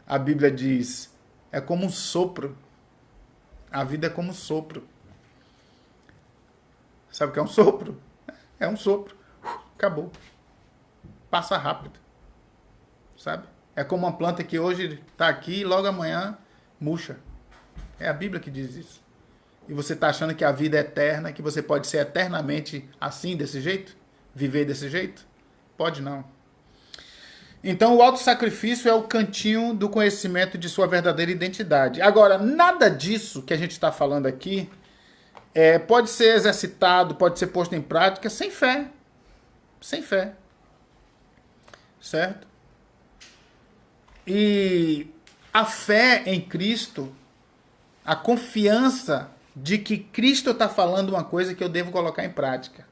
a Bíblia diz, é como um sopro. A vida é como um sopro. Sabe o que é um sopro? É um sopro. Acabou. Passa rápido. Sabe? É como uma planta que hoje está aqui e logo amanhã murcha. É a Bíblia que diz isso. E você está achando que a vida é eterna, que você pode ser eternamente assim, desse jeito? Viver desse jeito? Pode não. Então o autossacrifício é o cantinho do conhecimento de sua verdadeira identidade. Agora, nada disso que a gente está falando aqui pode ser exercitado, pode ser posto em prática sem fé. Sem fé. Certo? E a fé em Cristo, a confiança de que Cristo está falando uma coisa que eu devo colocar em prática.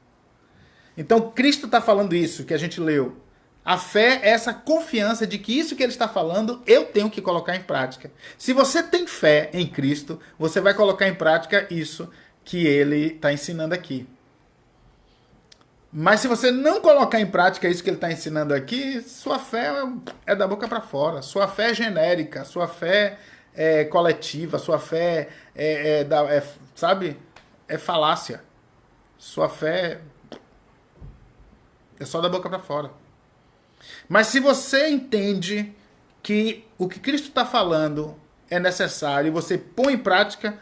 Então, Cristo está falando isso que a gente leu. A fé é essa confiança de que isso que ele está falando, eu tenho que colocar em prática. Se você tem fé em Cristo, você vai colocar em prática isso que ele está ensinando aqui. Mas se você não colocar em prática isso que ele está ensinando aqui, sua fé é da boca para fora. Sua fé é genérica, sua fé é coletiva, sua fé sabe, é falácia. Sua fé é só da boca para fora. Mas se você entende que o que Cristo está falando é necessário e você põe em prática,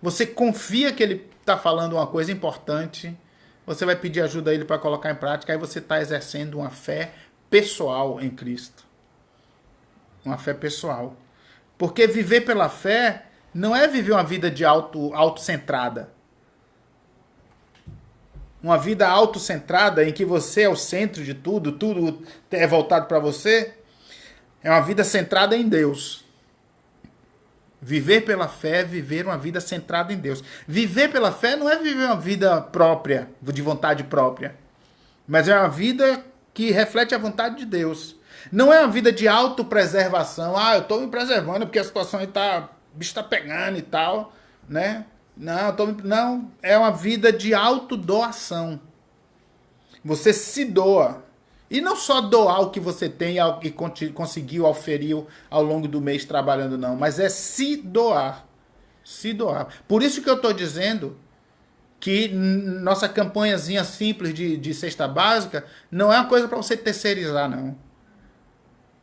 você confia que ele está falando uma coisa importante, você vai pedir ajuda a ele para colocar em prática, aí você está exercendo uma fé pessoal em Cristo. Uma fé pessoal. Porque viver pela fé não é viver uma vida de autocentrada. Uma vida autocentrada em que você é o centro de tudo, tudo é voltado para você. É uma vida centrada em Deus. Viver pela fé é viver uma vida centrada em Deus. Viver pela fé não é viver uma vida própria, de vontade própria. Mas é uma vida que reflete a vontade de Deus. Não é uma vida de autopreservação. Ah, eu estou me preservando porque a situação está, o bicho está pegando e tal, né? Não, é uma vida de autodoação. Você se doa. E não só doar o que você tem e conseguiu, auferiu ao longo do mês trabalhando, não. Mas é se doar. Se doar. Por isso que eu estou dizendo que nossa campanhazinha simples de cesta básica não é uma coisa para você terceirizar, não.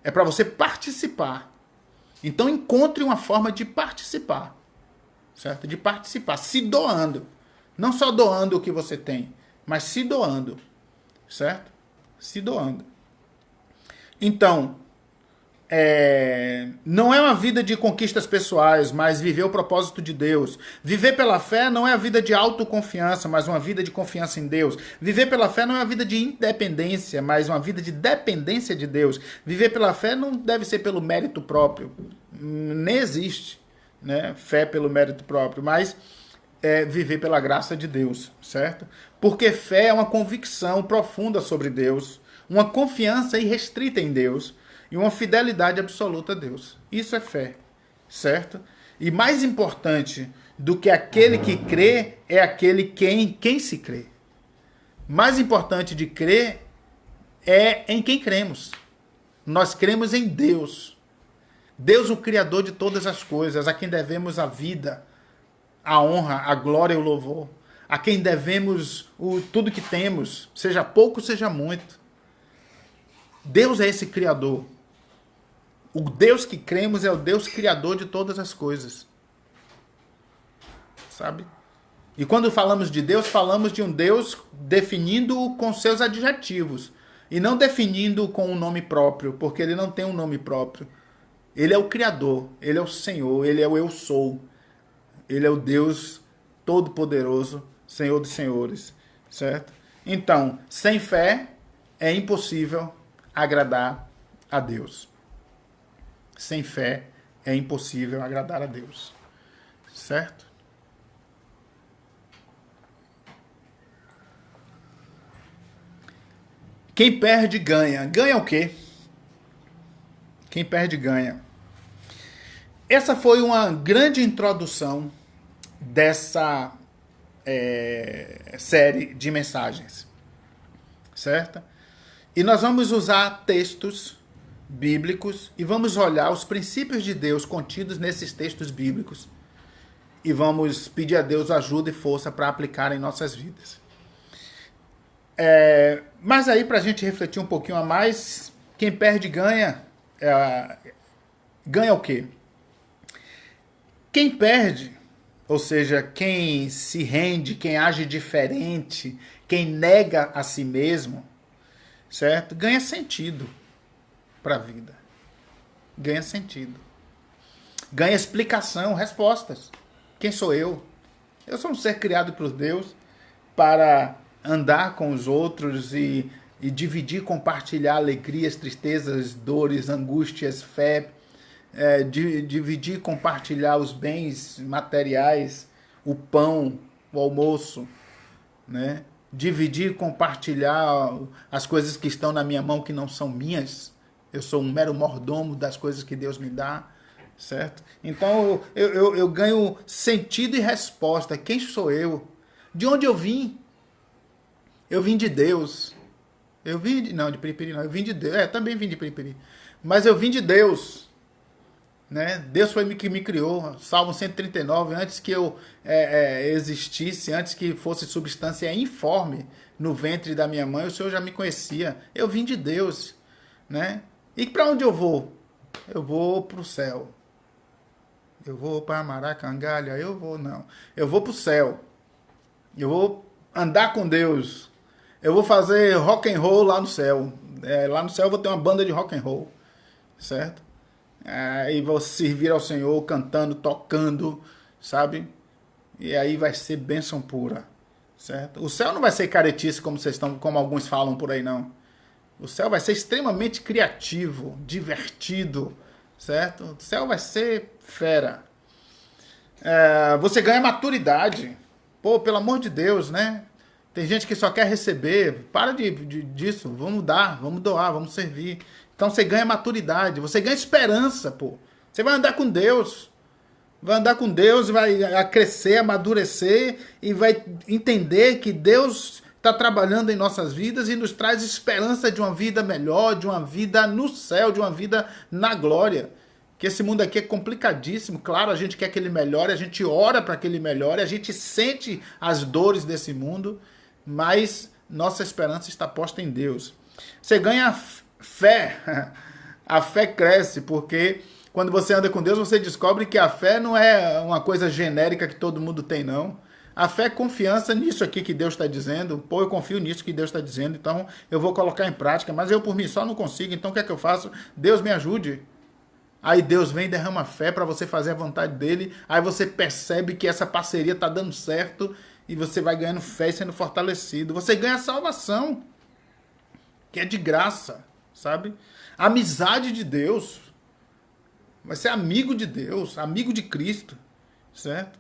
É para você participar. Então encontre uma forma de participar. Certo? De participar. Se doando. Não só doando o que você tem, mas se doando. Certo? Se doando. Então, não é uma vida de conquistas pessoais, mas viver o propósito de Deus. Viver pela fé não é a vida de autoconfiança, mas uma vida de confiança em Deus. Viver pela fé não é uma vida de independência, mas uma vida de dependência de Deus. Viver pela fé não deve ser pelo mérito próprio. Nem existe, né? Fé pelo mérito próprio, mas viver pela graça de Deus, certo? Porque fé é uma convicção profunda sobre Deus, uma confiança irrestrita em Deus e uma fidelidade absoluta a Deus. Isso é fé, certo? E mais importante do que aquele que crê é aquele quem se crê. Mais importante de crer é em quem cremos. Nós cremos em Deus. Deus, o Criador de todas as coisas, a quem devemos a vida, a honra, a glória e o louvor. A quem devemos tudo que temos, seja pouco, seja muito. Deus é esse Criador. O Deus que cremos é o Deus Criador de todas as coisas. Sabe? E quando falamos de Deus, falamos de um Deus definindo-o com seus adjetivos. E não definindo com um nome próprio, porque ele não tem um nome próprio. Ele é o Criador, ele é o Senhor, ele é o Eu Sou. Ele é o Deus Todo-Poderoso, Senhor dos Senhores, certo? Então, sem fé é impossível agradar a Deus. Sem fé é impossível agradar a Deus, certo? Quem perde, ganha. Ganha o quê? Quem perde, ganha. Essa foi uma grande introdução dessa série de mensagens, certo? E nós vamos usar textos bíblicos e vamos olhar os princípios de Deus contidos nesses textos bíblicos e vamos pedir a Deus ajuda e força para aplicar em nossas vidas. Mas aí, para a gente refletir um pouquinho a mais, quem perde ganha. Ganha o quê? Quem perde, ou seja, quem se rende, quem age diferente, quem nega a si mesmo, certo? Ganha sentido para a vida. Ganha sentido. Ganha explicação, respostas. Quem sou eu? Eu sou um ser criado por Deus para andar com os outros e dividir, compartilhar alegrias, tristezas, dores, angústias, fé, dividir, compartilhar os bens materiais, o pão, o almoço, né? dividir, compartilhar as coisas que estão na minha mão que não são minhas. Eu sou um mero mordomo das coisas que Deus me dá, certo? Então eu ganho sentido e resposta. Quem sou eu? De onde eu vim? Eu vim de Deus. Eu vim de, não, de Piripiri não, eu vim de Deus. Também vim de Piripiri. Mas eu vim de Deus. Né? Deus foi que me criou. Salmo 139, antes que eu existisse, antes que fosse substância informe no ventre da minha mãe, o Senhor já me conhecia. Eu vim de Deus. Né? E para onde eu vou? Eu vou para o céu. Eu vou para Maracangalha? Eu vou, não. Eu vou para o céu. Eu vou andar com Deus. Eu vou fazer rock and roll lá no céu. Lá no céu eu vou ter uma banda de rock and roll. Certo? E vou servir ao Senhor cantando, tocando, sabe? E aí vai ser bênção pura. Certo? O céu não vai ser caretice como alguns falam por aí, não. O céu vai ser extremamente criativo, divertido, certo? O céu vai ser fera. Você ganha maturidade. Pô, pelo amor de Deus, né? Tem gente que só quer receber. Para disso. Vamos dar, vamos doar, vamos servir. Então você ganha maturidade, você ganha esperança, pô. Você vai andar com Deus. Vai andar com Deus, vai crescer, amadurecer e vai entender que Deus está trabalhando em nossas vidas e nos traz esperança de uma vida melhor, de uma vida no céu, de uma vida na glória. Que esse mundo aqui é complicadíssimo. Claro, a gente quer que ele melhore, a gente ora para que ele melhore, a gente sente as dores desse mundo, mas nossa esperança está posta em Deus. Você ganha fé. A fé cresce, porque quando você anda com Deus, você descobre que a fé não é uma coisa genérica que todo mundo tem, não. A fé é confiança nisso aqui que Deus está dizendo. Pô, eu confio nisso que Deus está dizendo, então eu vou colocar em prática. Mas eu por mim só não consigo, então o que é que eu faço? Deus me ajude. Aí Deus vem e derrama fé para você fazer a vontade dele. Aí você percebe que essa parceria está dando certo e você vai ganhando fé e sendo fortalecido. Você ganha salvação, que é de graça, sabe? Amizade de Deus. Vai ser amigo de Deus, amigo de Cristo, certo?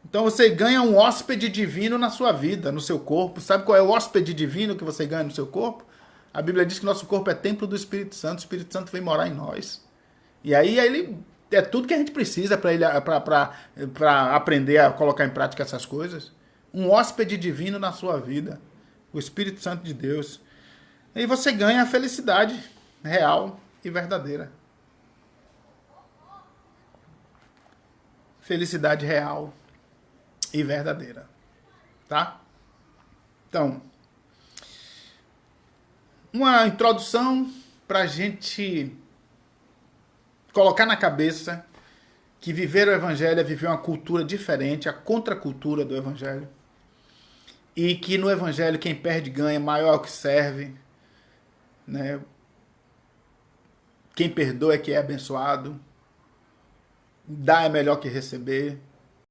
Então você ganha um hóspede divino na sua vida, no seu corpo. Sabe qual é o hóspede divino que você ganha no seu corpo? A Bíblia diz que nosso corpo é templo do Espírito Santo. O Espírito Santo vem morar em nós. E aí ele é tudo que a gente precisa para aprender a colocar em prática essas coisas. Um hóspede divino na sua vida. O Espírito Santo de Deus. E você ganha a felicidade real e verdadeira. Felicidade real e verdadeira. Tá? Então, uma introdução para a gente colocar na cabeça que viver o Evangelho é viver uma cultura diferente, a contracultura do Evangelho. E que no Evangelho quem perde ganha, maior é o que serve. Né? Quem perdoa é que é abençoado. Dar é melhor que receber.